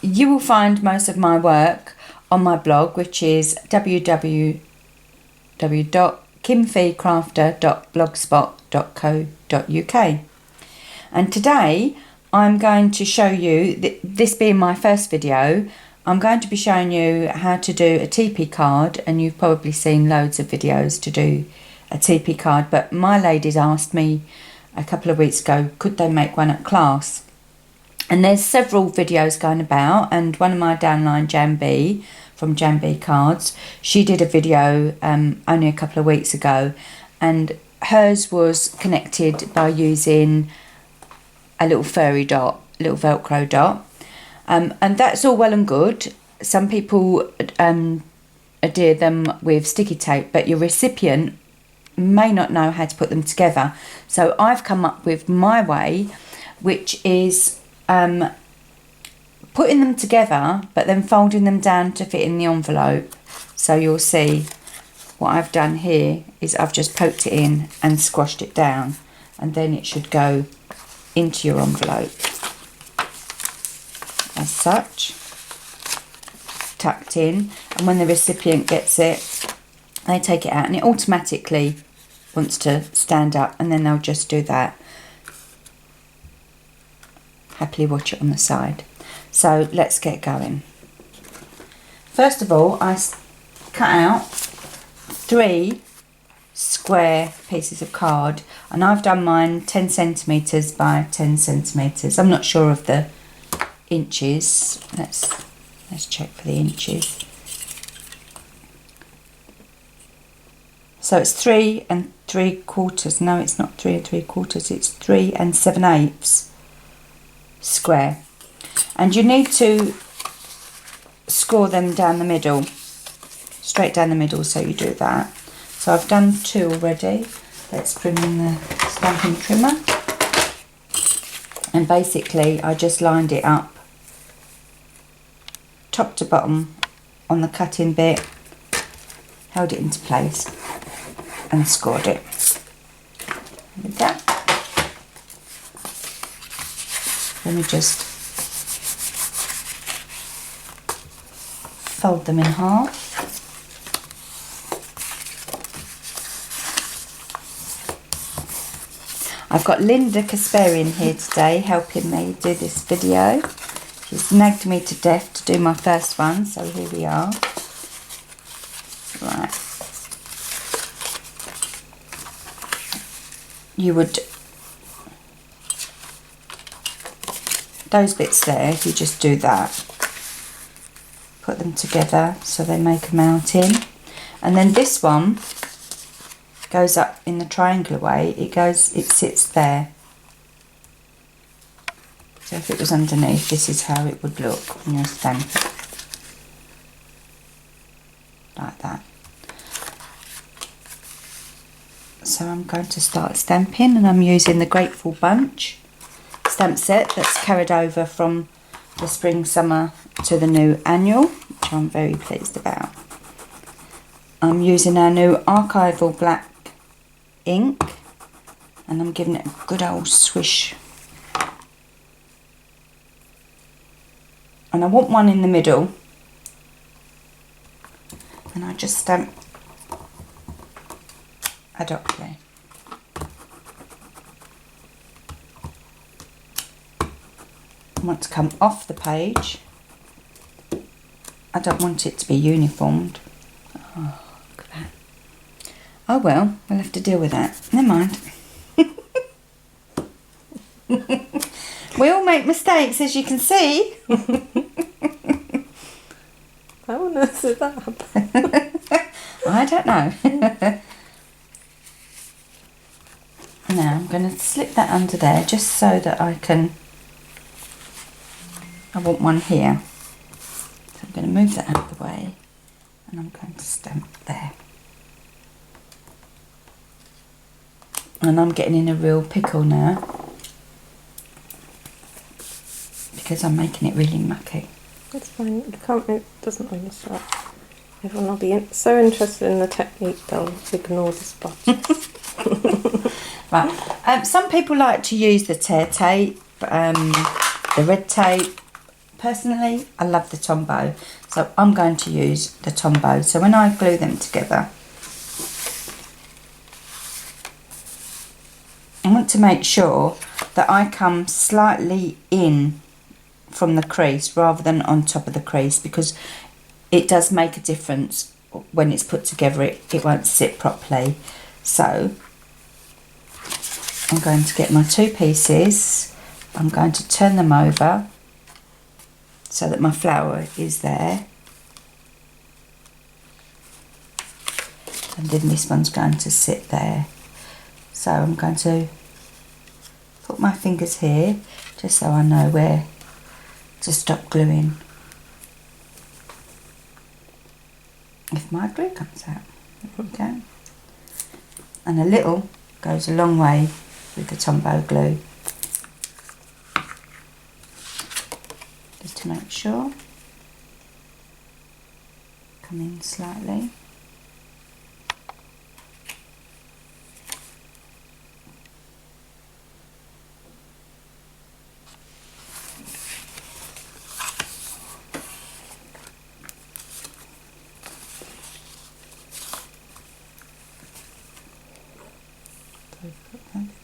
you will find most of my work on my blog, which is www.kimfeecrafter.blogspot.co.uk. And today I'm going to show you, this being my first video, I'm going to be showing you how to do a Teepee card, and you've probably seen loads of videos to do a Teepee card, but my ladies asked me a couple of weeks ago, could they make one at class? And there's several videos going about, and one of my downline, Jan B from Jan B Cards, she did a video only a couple of weeks ago, and hers was connected by using a little furry dot, little Velcro dot, and that's all well and good. Some people adhere them with sticky tape, but your recipient may not know how to put them together. So I've come up with my way, which is putting them together but then folding them down to fit in the envelope. So you'll see what I've done here is I've just poked it in and squashed it down, and then it should go into your envelope as such, tucked in, and when the recipient gets it, they take it out and it automatically wants to stand up, and then they'll just do that. Happily watch it on the side. So let's get going. First of all, I cut out 3 square pieces of card, and I've done mine 10 centimetres by 10 centimetres. I'm not sure of the inches. Let's check for the inches. So it's 3 3/4. No, it's not 3 3/4. It's 3 7/8 square, and you need to score them down the middle, straight down the middle. So you do that. So I've done 2 already. Let's bring in the Stampin trimmer, and basically I just lined it up top to bottom on the cutting bit, held it into place and scored it with that. Let me just fold them in half. I've got Linda Kasperian here today helping me do this video. She's nagged me to death to do my first one, so here we are. Right. You would, those bits there, if you just do that, put them together so they make a mountain, and then this one goes up in the triangular way. It sits there. So if it was underneath, this is how it would look when you're stamping, like that. So I'm going to start stamping, and I'm using the Grateful Bunch stamp set that's carried over from the spring summer to the new annual, which I'm very pleased about. I'm using our new archival black ink, and I'm giving it a good old swish, and I want one in the middle, and I just stamp a dot there. I want to come off the page. I don't want it to be uniformed. Oh, look at that. Oh well, we'll have to deal with that. Never mind. We all make mistakes, as you can see. How on earth did that happen? I don't know. Now I'm going to slip that under there just so that I want one here. So I'm going to move that out of the way, and I'm going to stamp there. And I'm getting in a real pickle now because I'm making it really mucky. It's fine. It doesn't really start. Everyone will be so interested in the technique they'll ignore the spots. Right. Some people like to use the tear tape, the red tape. personally, I love the Tombow, so I'm going to use the Tombow. So when I glue them together, I want to make sure that I come slightly in from the crease rather than on top of the crease, because it does make a difference when it's put together. It won't sit properly. So I'm going to get my 2 pieces, I'm going to turn them over so that my flower is there, and then this one's going to sit there. So I'm going to put my fingers here just so I know where to stop gluing if my glue comes out. Okay, and a little goes a long way with the Tombow glue, just to make sure. Come in slightly.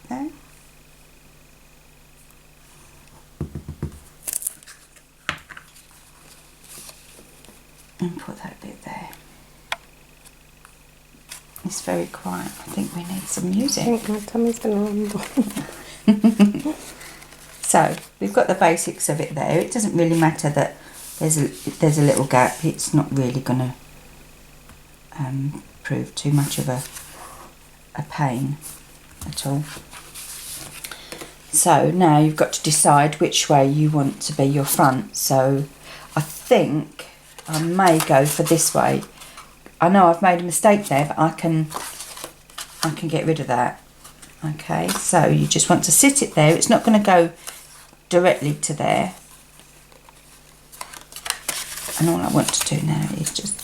There. And put that bit there. It's very quiet. I think we need some music. I think my tummy's going to rumble. So we've got the basics of it there. It doesn't really matter that there's a little gap. It's not really going to prove too much of a pain at all. So now you've got to decide which way you want to be your front. So I think I may go for this way. I know I've made a mistake there, but I can get rid of that. Okay, so you just want to sit it there. It's not going to go directly to there. And all I want to do now is just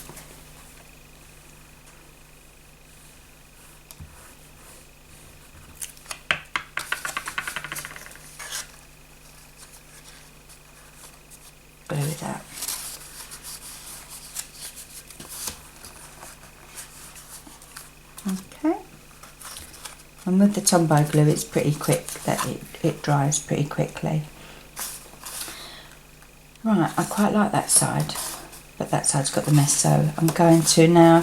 glue that. Okay, and with the Tombow glue it's pretty quick, that it dries pretty quickly. Right, I quite like that side, but that side's got the mess, so I'm going to now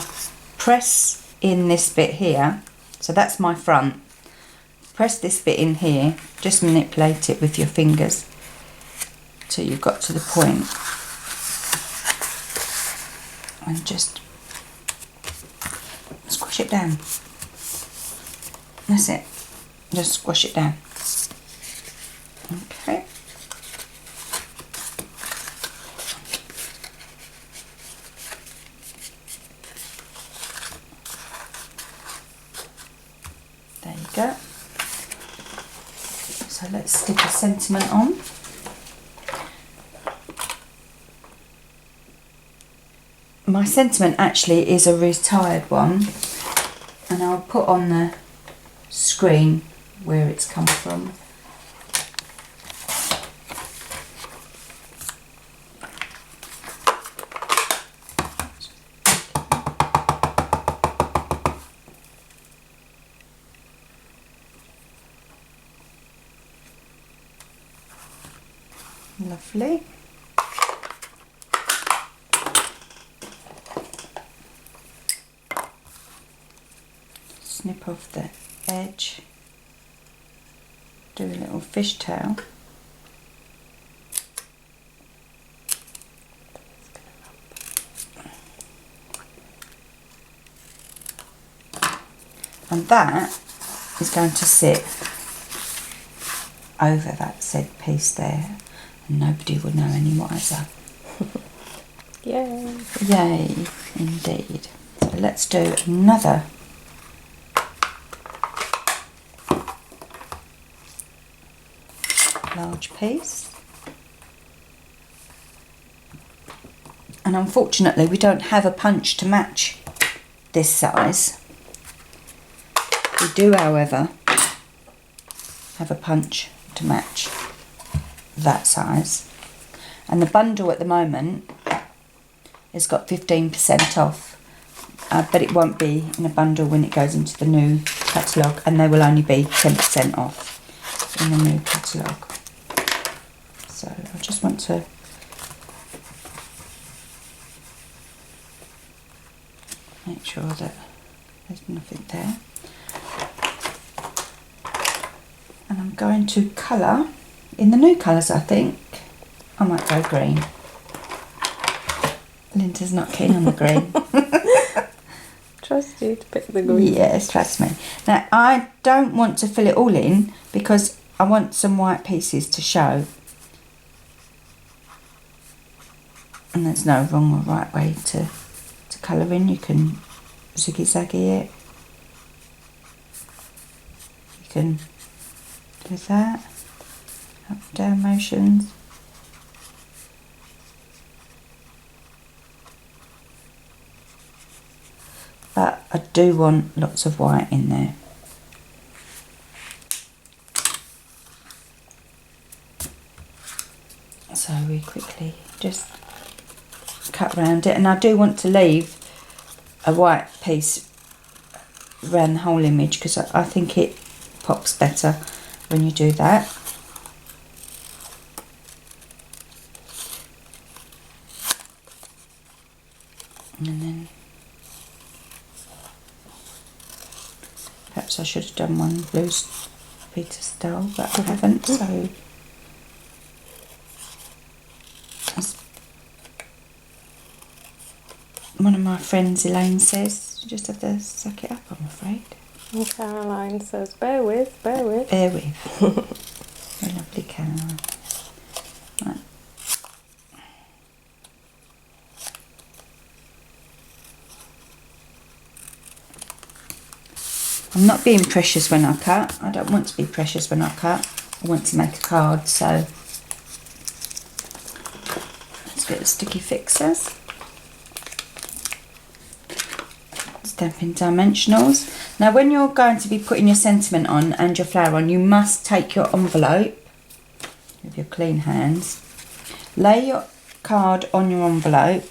press in this bit here. So that's my front. Press this bit in here, just manipulate it with your fingers till you've got to the point, and just squish it down. That's it, just squish it down. Okay. There you go. So let's stick a sentiment on. My sentiment actually is a retired one, and I'll put on the screen where it's come from. Lovely. Snip off the edge, do a little fishtail. And that is going to sit over that said piece there, and nobody will know any wiser. Yay! Yay, indeed. So let's do another large piece. And unfortunately we don't have a punch to match this size. We do, however, have a punch to match that size, And the bundle at the moment has got 15% off. But it won't be in a bundle when it goes into the new catalogue, and they will only be 10% off in the new catalogue. So I just want to make sure that there's nothing there. And I'm going to colour in the new colours. I think I might go green. Linda's not keen on the green. Trust you to pick the green. Yes, trust me. Now I don't want to fill it all in because I want some white pieces to show. And there's no wrong or right way to colour in. You can ziggy-zaggy it. You can do that. Up and down motions. But I do want lots of white in there. So we quickly just cut around it, and I do want to leave a white piece around the whole image because I think it pops better when you do that. And then perhaps I should have done one blue Peter style, but I haven't, so one of my friends, Elaine, says you just have to suck it up, I'm afraid. And Caroline says, bear with, bear with. Bear with. Very lovely Caroline. Right. I'm not being precious when I cut. I don't want to be precious when I cut. I want to make a card, so let's get the sticky fixers. Stampin' Dimensionals. Now when you're going to be putting your sentiment on and your flower on, you must take your envelope with your clean hands, lay your card on your envelope,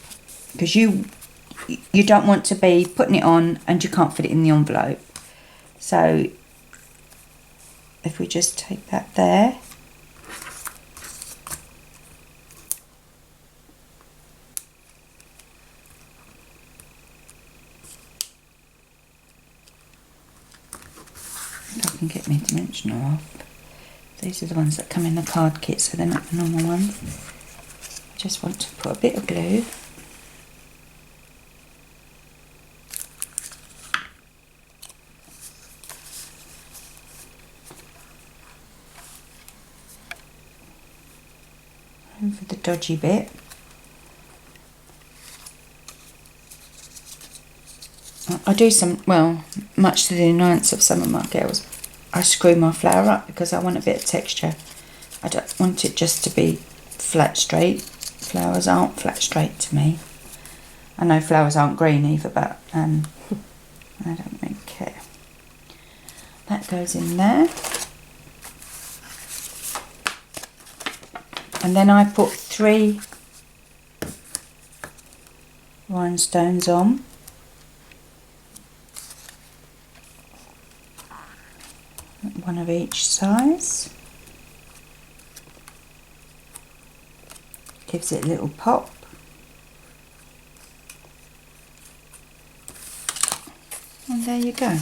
because you don't want to be putting it on and you can't fit it in the envelope. So if we just take that there, if I can get my dimensional off. These are the ones that come in the card kit, so they're not the normal ones. I just want to put a bit of glue . Over the dodgy bit. I do some, well, much to the annoyance of some of my girls, I screw my flower up because I want a bit of texture. I don't want it just to be flat straight. Flowers aren't flat straight to me. I know flowers aren't green either, but I don't really care. That goes in there. And then I put 3 rhinestones on. One of each size. Gives it a little pop. And there you go.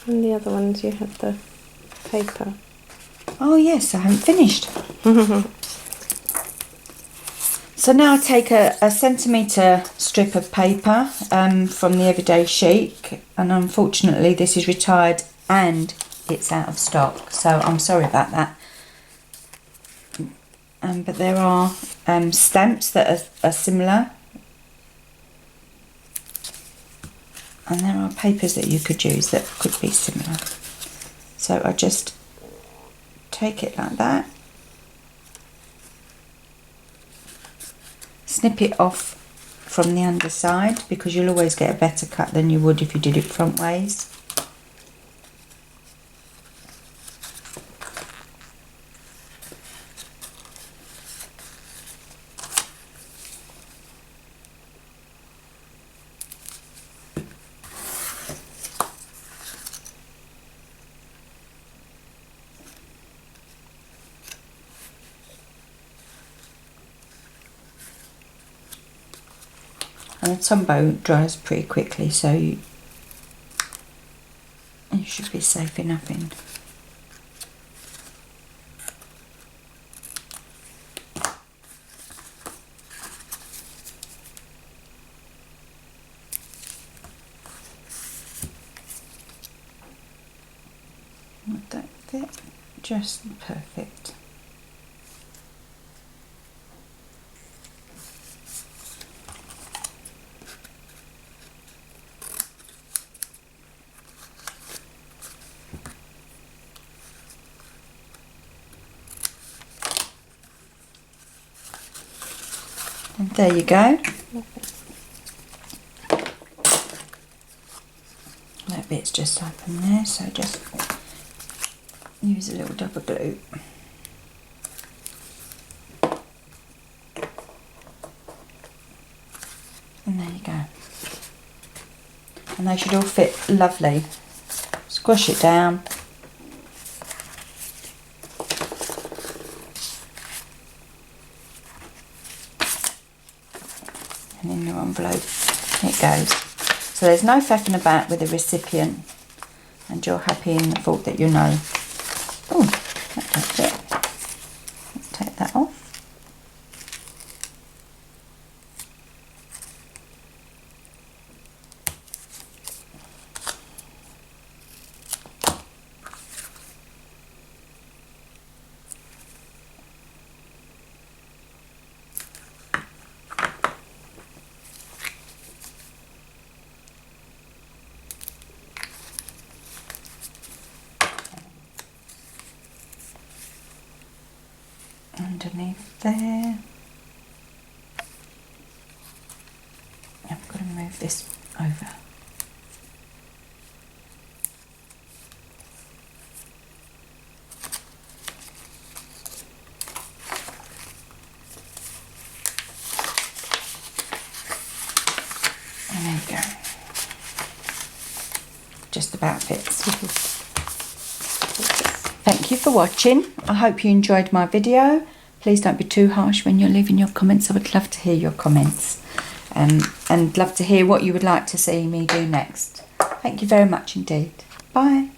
And the other ones you had the paper. Oh yes, I haven't finished. So now I take a centimetre strip of paper from the Everyday Chic, and unfortunately this is retired and it's out of stock, so I'm sorry about that. But there are stamps that are similar, and there are papers that you could use that could be similar. So I just take it like that, snip it off from the underside, because you'll always get a better cut than you would if you did it front ways. Tombow dries pretty quickly, so you should be safe enough in. Would that fit? Just perfect. And there you go. That bit's just up in there, so just use a little double glue. And there you go. And they should all fit lovely. Squash it down. And in your envelope it goes. So there's no faffing about with the recipient, and you're happy in the thought that you know. Oh, that don't fit. Let's take that off. Underneath there. I've got to move this over. And there you go. Just about fits. Thank you for watching. I hope you enjoyed my video. Please don't be too harsh when you're leaving your comments. I would love to hear your comments and love to hear what you would like to see me do next. Thank you very much indeed. Bye.